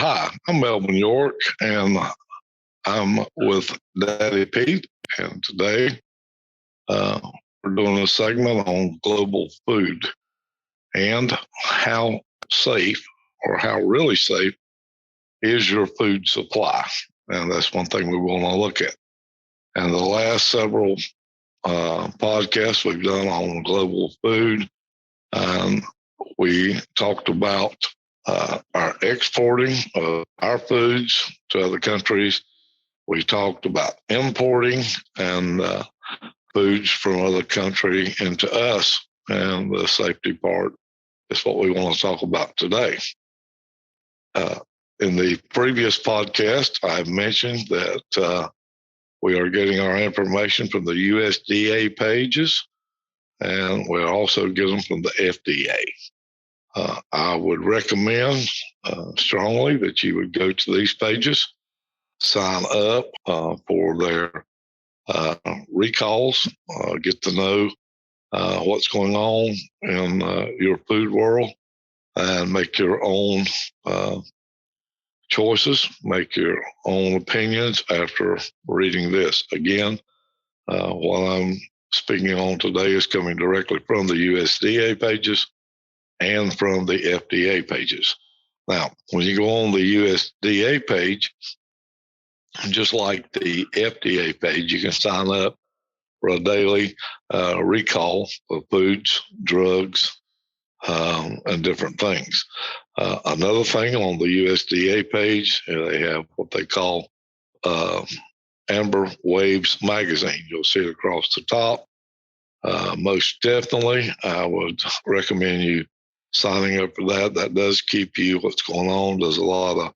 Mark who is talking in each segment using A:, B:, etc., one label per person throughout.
A: Hi, I'm Melvin York, and I'm with Daddy Pete. And today uh, we're doing a segment on global food and how safe or how really safe is your food supply. And that's one thing we want to look at. And the last several podcasts we've done on global food, we talked about our exporting of our foods to other countries. We talked about importing and foods from other country into us, and the safety part is what we want to talk about today. In the previous podcast, I mentioned that we are getting our information from the USDA pages, and we're also getting them from the FDA. I would recommend strongly that you would go to these pages, sign up for their recalls, get to know what's going on in your food world, and make your own choices, make your own opinions after reading this. Again, what I'm speaking on today is coming directly from the USDA pages and from the FDA pages. Now, when you go on the USDA page, just like the FDA page, you can sign up for a daily recall of foods, drugs, and different things. Another thing on the USDA page, they have what they call Amber Waves magazine. You'll see it across the top. Most definitely, I would recommend you signing up for that. That does keep you what's going on. There's a lot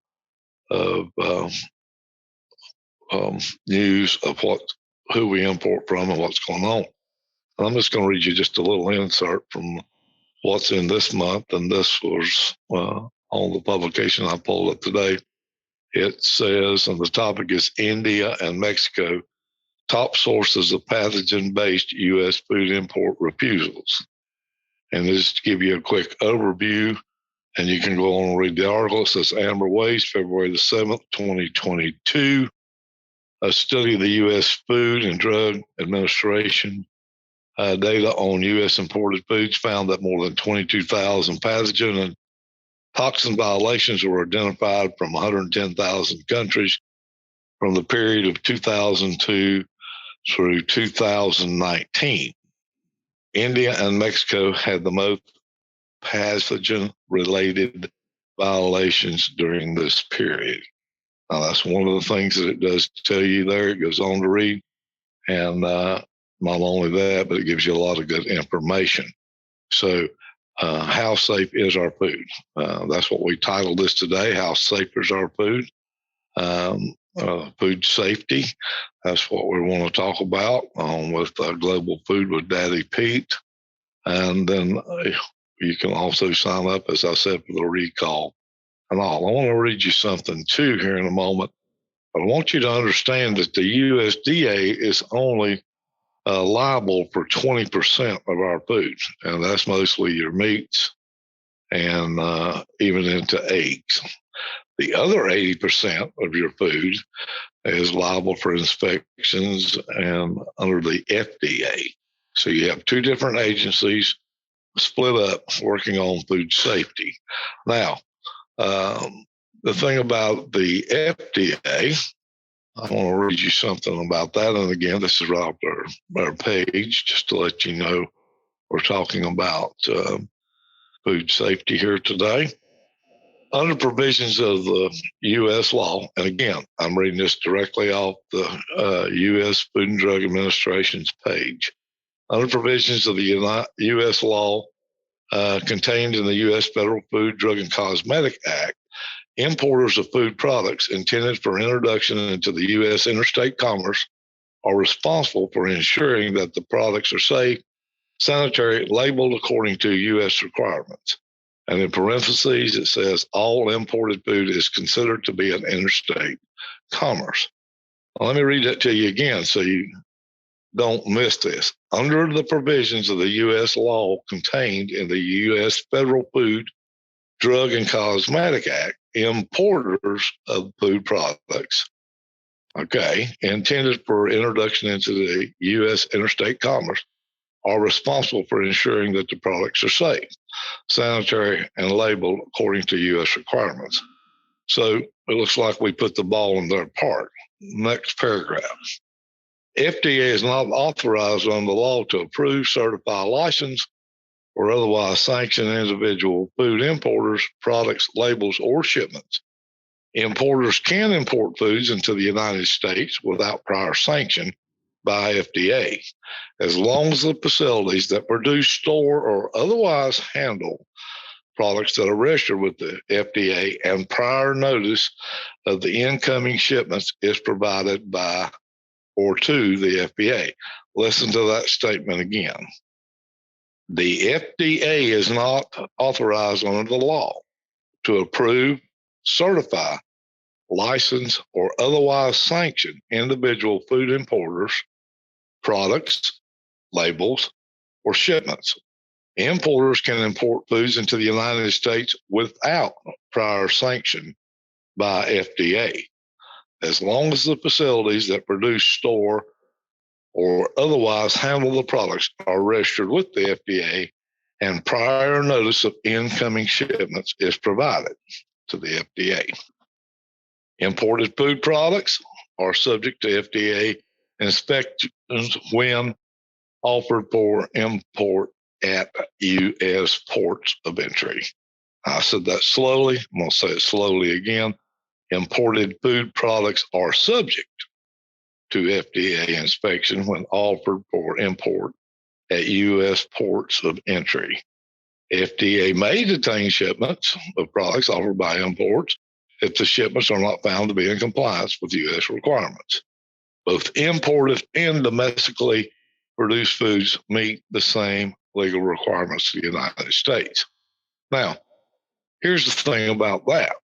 A: of news of who we import from and what's going on. And I'm just going to read you just a little insert from what's in this month, and this was on the publication I pulled up today. It says, and the topic is India and Mexico, top sources of pathogen-based U.S. food import refusals. And this to give you a quick overview, and you can go on and read the article. It says Amber Waves, February the 7th, 2022. A study of the U.S. Food and Drug Administration data on U.S. imported foods found that more than 22,000 pathogen and toxin violations were identified from 110,000 countries from the period of 2002 through 2019. India and Mexico had the most pathogen-related violations during this period. Now, that's one of the things that it does tell you there. It goes on to read. And not only that, but it gives you a lot of good information. So, how safe is our food? That's what we titled this today. How safe is our food? Food safety. That's what we want to talk about with Global Food with Daddy Pete. And then you can also sign up, as I said, for the recall and all. I want to read you something too here in a moment. But I want you to understand that the USDA is only liable for 20% of our food, and that's mostly your meats and even into eggs. The other 80% of your food is liable for inspections and under the FDA. So you have two different agencies split up working on food safety. Now, the thing about the FDA, I want to read you something about that. And again, this is right off our page, just to let you know we're talking about food safety here today. Under provisions of the U.S. law, and again, I'm reading this directly off the U.S. Food and Drug Administration's page. Under provisions of the U.S. law contained in the U.S. Federal Food, Drug, and Cosmetic Act, importers of food products intended for introduction into the U.S. interstate commerce are responsible for ensuring that the products are safe, sanitary, labeled according to U.S. requirements. And in parentheses, it says all imported food is considered to be an interstate commerce. Well, let me read that to you again so you don't miss this. Under the provisions of the U.S. law contained in the U.S. Federal Food, Drug, and Cosmetic Act, importers of food products, okay, intended for introduction into the U.S. interstate commerce, are responsible for ensuring that the products are safe, sanitary, and labeled according to U.S. requirements. So it looks like we put the ball in their park. Next paragraph. FDA is not authorized under the law to approve, certify, license, or otherwise sanction individual food importers, products, labels, or shipments. Importers can import foods into the United States without prior sanction by FDA, as long as the facilities that produce, store, or otherwise handle products that are registered with the FDA and prior notice of the incoming shipments is provided by or to the FDA. Listen to that statement again. The FDA is not authorized under the law to approve, certify, license, or otherwise sanction individual food importers, products, labels, or shipments. Importers can import foods into the United States without prior sanction by FDA, as long as the facilities that produce, store, or otherwise handle the products are registered with the FDA and prior notice of incoming shipments is provided to the FDA. Imported food products are subject to FDA inspections when offered for import at U.S. ports of entry. I said that slowly. I'm going to say it slowly again. Imported food products are subject to FDA inspection when offered for import at U.S. ports of entry. FDA may detain shipments of products offered by imports if the shipments are not found to be in compliance with U.S. requirements. Both imported and domestically produced foods meet the same legal requirements of the United States. Now, here's the thing about that.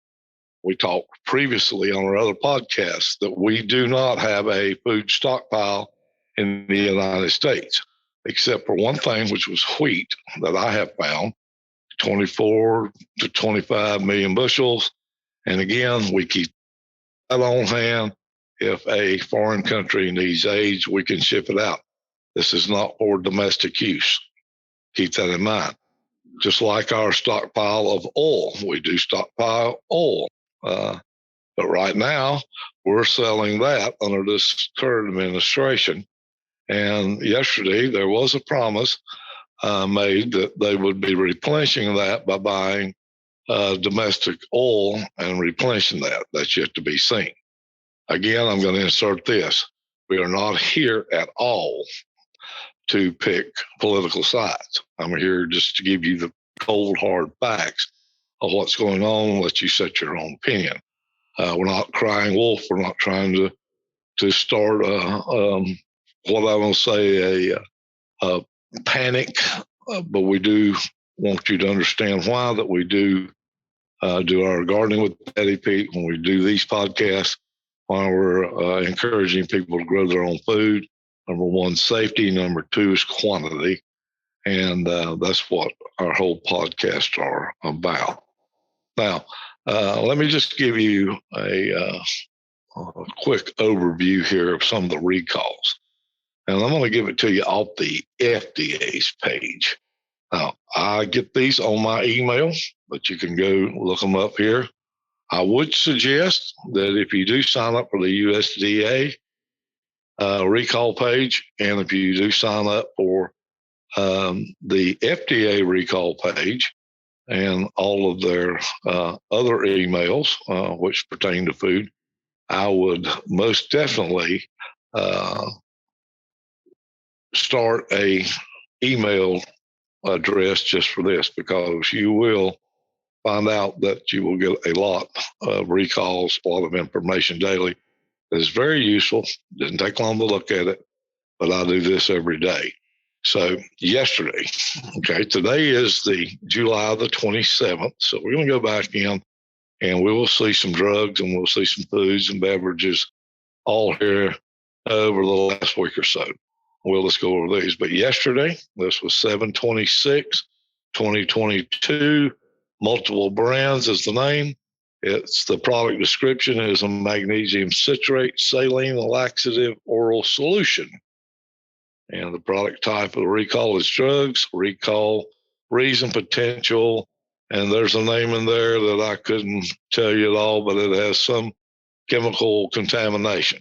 A: We talked previously on our other podcasts that we do not have a food stockpile in the United States, except for one thing, which was wheat that I have found, 24 to 25 million bushels. And again, we keep that on hand. If a foreign country needs aid, we can ship it out. This is not for domestic use. Keep that in mind. Just like our stockpile of oil, we do stockpile oil. But right now, we're selling that under this current administration. And yesterday, there was a promise made that they would be replenishing that by buying domestic oil and replenishing that. That's yet to be seen. Again, I'm going to insert this. We are not here at all to pick political sides. I'm here just to give you the cold, hard facts of what's going on, let you set your own opinion. We're not crying wolf. We're not trying to start what I will say a panic, but we do want you to understand why that we do our gardening with Daddy Pete when we do these podcasts, why we're encouraging people to grow their own food. Number one, safety. Number two is quantity. And that's what our whole podcasts are about. Now, let me just give you a quick overview here of some of the recalls. And I'm going to give it to you off the FDA's page. Now, I get these on my email, but you can go look them up here. I would suggest that if you do sign up for the USDA recall page, and if you do sign up for the FDA recall page and all of their other emails, which pertain to food, I would most definitely start a email address just for this, because you will find out that you will get a lot of recalls, a lot of information daily. It's very useful. Didn't take long to look at it, but I do this every day. So yesterday, okay, today is the July the 27th. So we're going to go back in and we will see some drugs and we'll see some foods and beverages all here over the last week or so. We'll just go over these. But yesterday, this was 7/26/2022. Multiple brands is the name. It's the product description is a magnesium citrate saline laxative oral solution. And the product type of the recall is drugs, recall, reason, potential, and there's a name in there that I couldn't tell you at all, but it has some chemical contamination.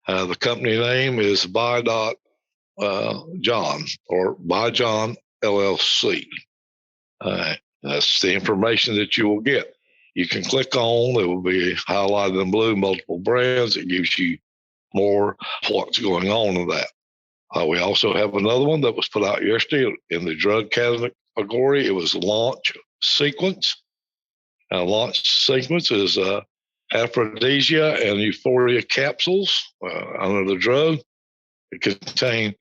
A: The company name is John or By John LLC. That's the information that you will get. You can click on, it will be highlighted in blue, multiple brands. It gives you more what's going on in that. We also have another one that was put out yesterday in the drug category. It was Launch Sequence. Launch Sequence is aphrodisia and euphoria capsules under the drug. It contains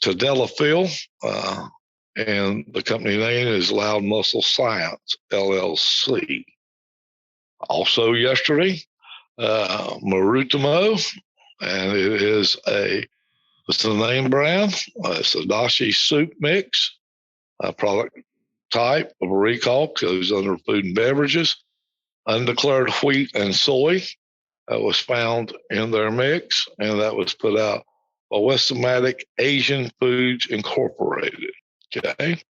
A: tadalafil, and the company name is Loud Muscle Science, LLC. Also yesterday, Marutimo, and it's the name brand. It's a dashi soup mix. Product type of a recall goes under food and beverages. Undeclared wheat and soy was found in their mix, and that was put out by Westmatic Asian Foods Incorporated. Okay.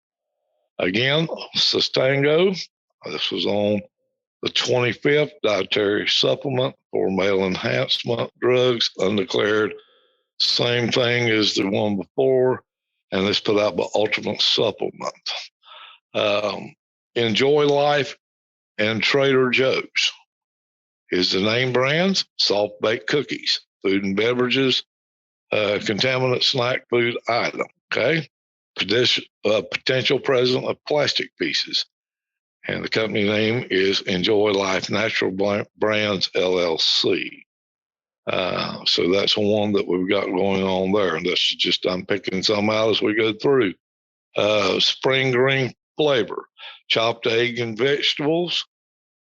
A: Again, Sustango. This was on the 25th, dietary supplement for male enhancement drugs, undeclared. Same thing as the one before, and it's put out by Ultimate Supplement. Enjoy Life and Trader Joe's is the name brands. Soft baked cookies, food and beverages, contaminant snack food item. Okay, potential present of plastic pieces, and the company name is Enjoy Life Natural Brands LLC. So that's one that we've got going on there, and that's just I'm picking some out as we go through. Spring green flavor, chopped egg and vegetables,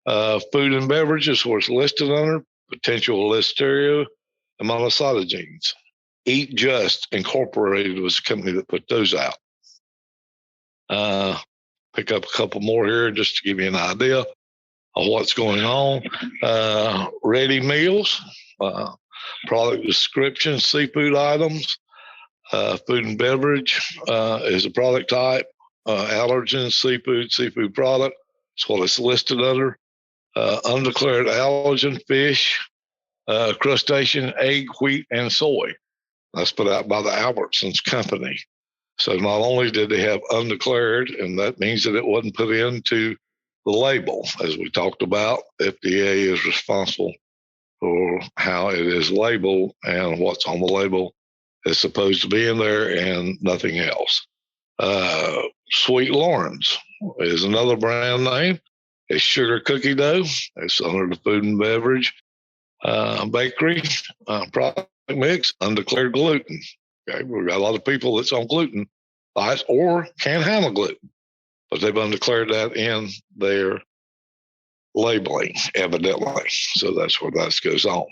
A: food and beverages was listed under potential listeria and monocytogenes. Eat Just Incorporated was the company that put those out. Pick up a couple more here just to give you an idea of what's going on. Ready meals, product description, seafood items, food and beverage is a product type, allergens, seafood product. That's what it's listed under. Undeclared allergen, fish, crustacean, egg, wheat, and soy. That's put out by the Albertsons Company. So not only did they have undeclared, and that means that it wasn't put into the label, as we talked about. FDA is responsible for how it is labeled, and what's on the label is supposed to be in there and nothing else. Sweet Lawrence is another brand name. It's sugar cookie dough. It's under the food and beverage bakery product mix, undeclared gluten. Okay, we've got a lot of people that's on gluten diets or can't handle gluten, but they've undeclared that in their labeling, evidently. So that's where that goes on.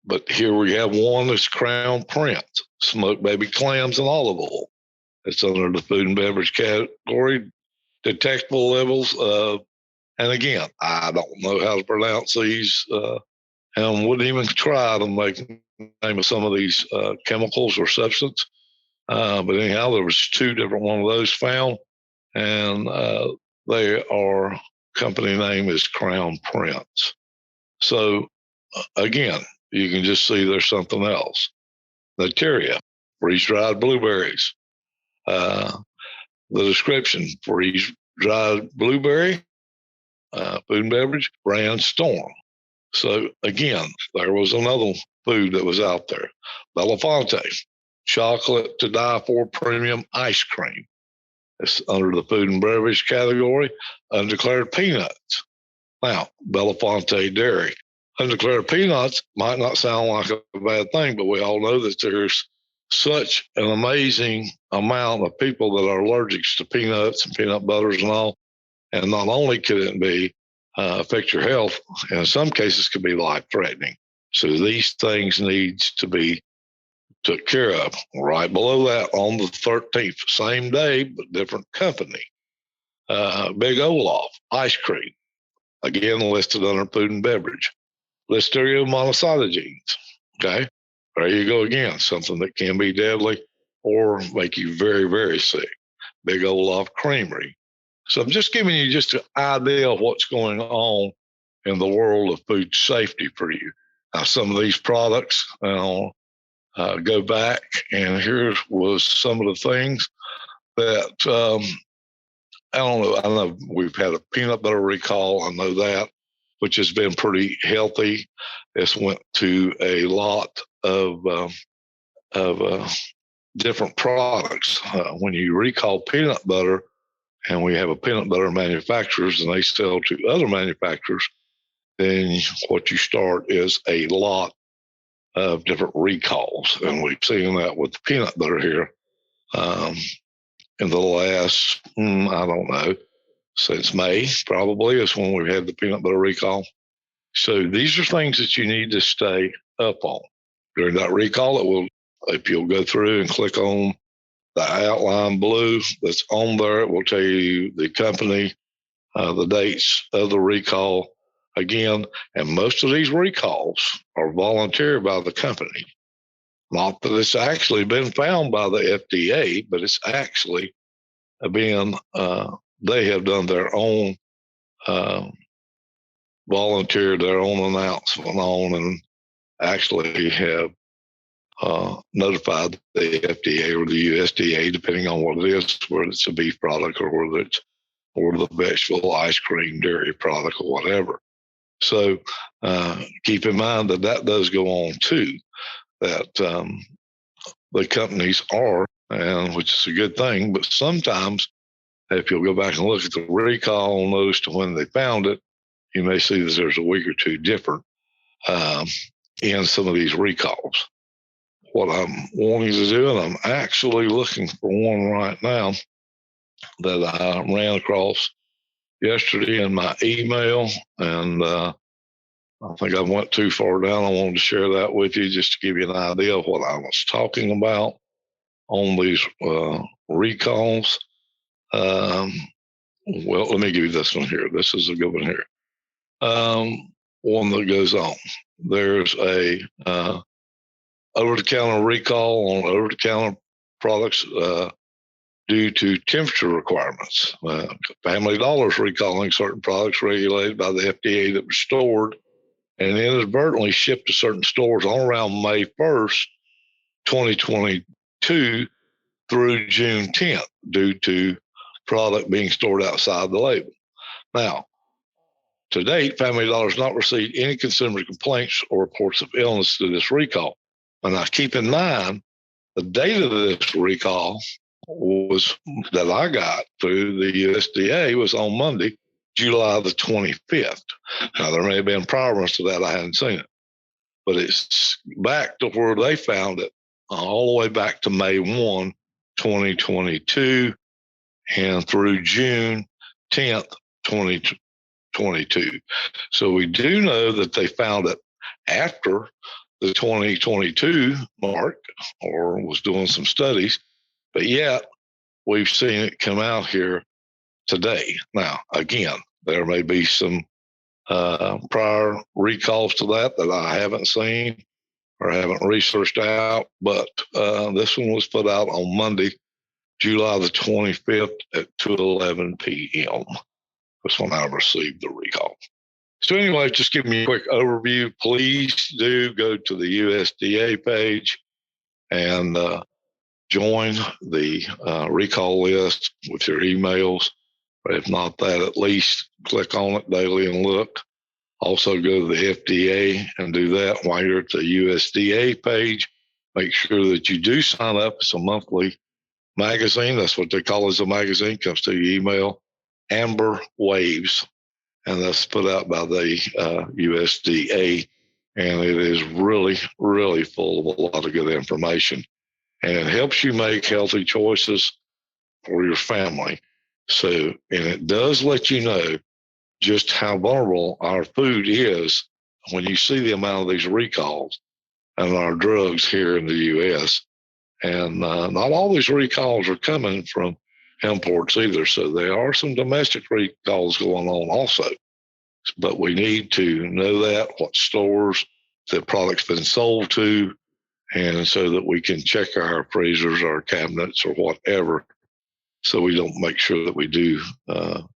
A: But here we have one that's Crown Prince, smoked baby clams and olive oil. It's under the food and beverage category. Detectable levels of, and again, I don't know how to pronounce these, and wouldn't even try to make the name of some of these chemicals or substance. But anyhow, there was 2 different one of those found, and they are, company name is Crown Prince. So again, you can just see there's something else. Materia, freeze-dried blueberries. The description, freeze-dried blueberry, food and beverage, brand Storm. So again, there was another food that was out there. Belafonte, chocolate to die for premium ice cream. It's under the food and beverage category. Undeclared peanuts. Now, Belafonte dairy. Undeclared peanuts might not sound like a bad thing, but we all know that there's such an amazing amount of people that are allergic to peanuts and peanut butters and all. And not only could it be affect your health, in some cases could be life-threatening. So these things needs to be took care of. Right below that, on the 13th, same day, but different company. Big Olaf, ice cream. again, listed under food and beverage. Listeria monocytogenes. Okay. There you go again, something that can be deadly or make you very, very sick. Big Olaf Creamery. So I'm just giving you just an idea of what's going on in the world of food safety for you. Now, some of these products, go back, and here was some of the things that I don't know. I know we've had a peanut butter recall. I know that, which has been pretty healthy. This went to a lot of different products. When you recall peanut butter, and we have a peanut butter manufacturers, and they sell to other manufacturers, then what you start is a lot of different recalls. And we've seen that with the peanut butter here in the last, I don't know, since May probably is when we've had the peanut butter recall. So these are things that you need to stay up on. During that recall, it will, if you'll go through and click on the outline blue that's on there, it will tell you the company, the dates of the recall again. And most of these recalls are voluntary by the company. Not that it's actually been found by the FDA, but it's actually been, they have done their own, volunteered their own announcement on, and actually have notified the FDA or the USDA, depending on what it is, whether it's a beef product or whether it's or the vegetable, ice cream, dairy product, or whatever. So keep in mind that that does go on too, that the companies are, and which is a good thing, but sometimes if you'll go back and look at the recall notice to when they found it, you may see that there's a week or two different in some of these recalls. What I'm wanting to do, and I'm actually looking for one right now that I ran across yesterday in my email, and I think I went too far down. I wanted to share that with you just to give you an idea of what I was talking about on these recalls. Well, let me give you this one here. This is a good one here. One that goes on. There's a over-the-counter recall on over-the-counter products due to temperature requirements. Family Dollar's recalling certain products regulated by the FDA that were stored and inadvertently shipped to certain stores on around May 1st, 2022 through June 10th due to product being stored outside the label. Now, to date, Family Dollar has not received any consumer complaints or reports of illness to this recall. And now keep in mind, the date of this recall was that I got through the USDA was on Monday, July the 25th. Now, there may have been prior ones to that. I hadn't seen it. But it's back to where they found it all the way back to May 1, 2022 and through June 10th, 2022. So we do know that they found it after the 2022 mark or was doing some studies, but yet we've seen it come out here today. Now, again, there may be some prior recalls to that I haven't seen or haven't researched out, but this one was put out on Monday, July the 25th at 2:11 p.m. That's when I received the recall. So anyway, just give me a quick overview. Please do go to the USDA page and join the recall list with your emails. But if not that, at least click on it daily and look. Also go to the FDA and do that while you're at the USDA page. Make sure that you do sign up. It's a monthly magazine. That's what they call it as a magazine. Comes to your email. Amber Waves. And that's put out by the USDA. And it is really, really full of a lot of good information. And it helps you make healthy choices for your family. So, and it does let you know just how vulnerable our food is when you see the amount of these recalls and our drugs here in the U.S. And not all these recalls are coming from imports either. So there are some domestic recalls going on also. but we need to know what stores the product's been sold to, and so that we can check our freezers, our cabinets, or whatever, so we don't make sure that we do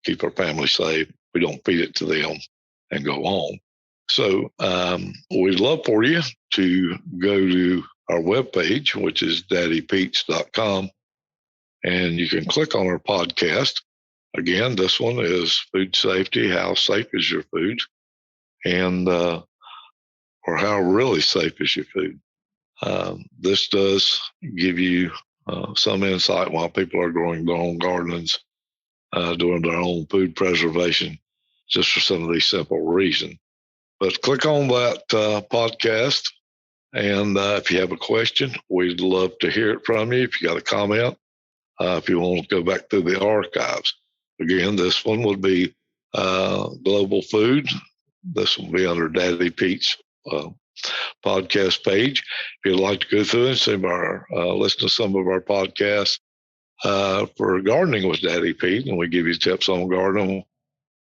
A: keep our family safe. We don't feed it to them and go on. So we'd love for you to go to our webpage, which is daddypete's.com, and you can click on our podcast. Again, this one is food safety. How safe is your food? And or how really safe is your food? This does give you some insight while people are growing their own gardens, doing their own food preservation, just for some of these simple reasons. But click on that podcast, and if you have a question, we'd love to hear it from you. If you got a comment, if you want to go back through the archives. Again, this one would be Global Food. This will be under Daddy Pete's podcast page. If you'd like to go through and see listen to some of our podcasts for gardening with Daddy Pete, and we give you tips on gardening,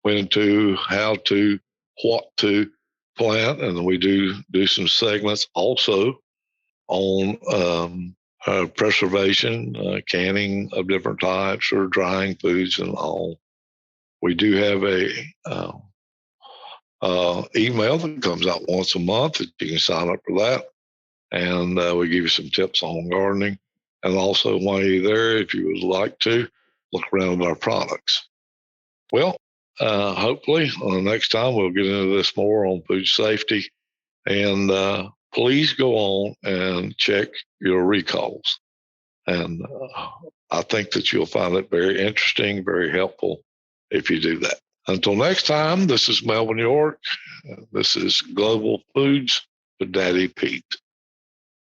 A: when to, how to, what to plant, and we do some segments also on preservation, canning of different types, or drying foods and all. We do have a email that comes out once a month that you can sign up for that, and we give you some tips on gardening. And also, while you're there, if you would like to, look around at our products. Well, hopefully the next time we'll get into this more on food safety, and please go on and check your recalls. And I think that you'll find it very interesting, very helpful if you do that. Until next time, this is Melvin York. This is Global Foods with Daddy Pete.